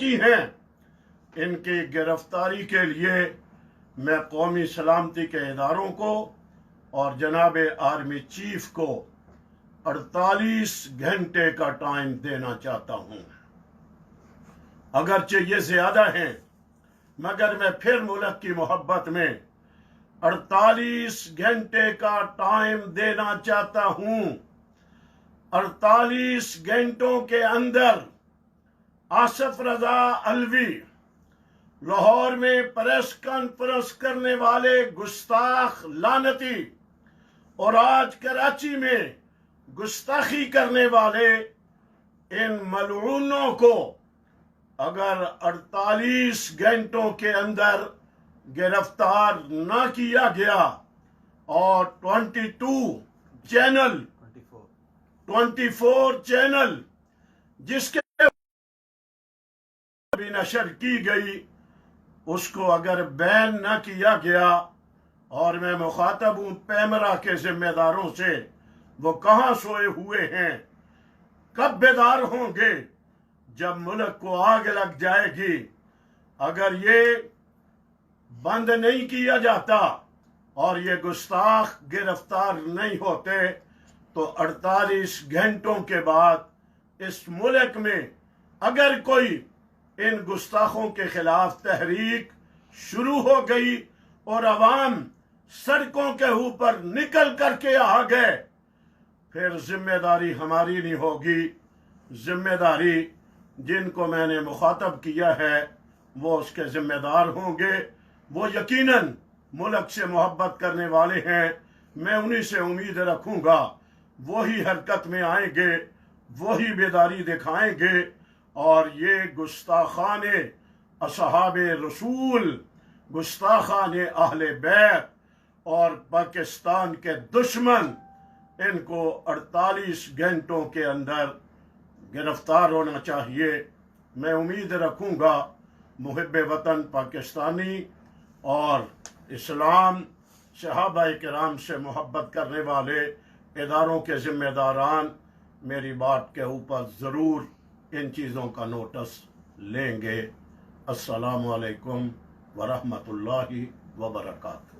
की हैं, इनकी गिरफ्तारी के लिए मैं कौमी सलामती के इदारों को और जनाब आर्मी चीफ को 48 घंटे का टाइम देना चाहता हूं। अगरचे ये ज्यादा हैं, मगर मैं फिर मुल्क की मोहब्बत में 48 घंटे का टाइम देना चाहता हूं। 48 घंटों के अंदर आसिफ रजा अलवी, लाहौर में प्रेस कॉन्फ्रेंस करने वाले गुस्ताख लानती, और आज कराची में गुस्ताखी करने वाले इन मलऊनों को अगर 48 घंटों के अंदर गिरफ्तार न किया गया और 24 चैनल जिसके भी नशर की गई उसको अगर बैन न किया गया, और मैं मुखातब हूं पैमरा के जिम्मेदारों से, वो कहां सोए हुए हैं, कब बेदार होंगे जब मुल्क को आग लग जाएगी। अगर ये बंद नहीं किया जाता और ये गुस्ताख गिरफ्तार नहीं होते तो 48 घंटों के बाद इस मुल्क में अगर कोई इन गुस्ताखों के खिलाफ तहरीक शुरू हो गई और अवाम सड़कों के ऊपर निकल करके आ गए, फिर जिम्मेदारी हमारी नहीं होगी। जिम्मेदारी जिनको मैंने मुखातब किया है वो उसके जिम्मेदार होंगे। वो यकीनन मुल्क से मोहब्बत करने वाले हैं। मैं उन्हीं से उम्मीद रखूंगा, वही हरकत में आएंगे, वही बेदारी दिखाएंगे, और ये गुस्ताखाने असहाबे रसूल, गुस्ताखाने अहले बैत और पाकिस्तान के दुश्मन, इनको 48 घंटों के अंदर गिरफ्तार होना चाहिए। मैं उम्मीद रखूंगा मुहिब वतन पाकिस्तानी और इस्लाम, सहाबाए किराम से मोहब्बत करने वाले इदारों के जिम्मेदारान मेरी बात के ऊपर ज़रूर इन चीज़ों का नोटिस लेंगे। अस्सलामु अलैकुम वरहमतुल्लाहि वबरकातुहू।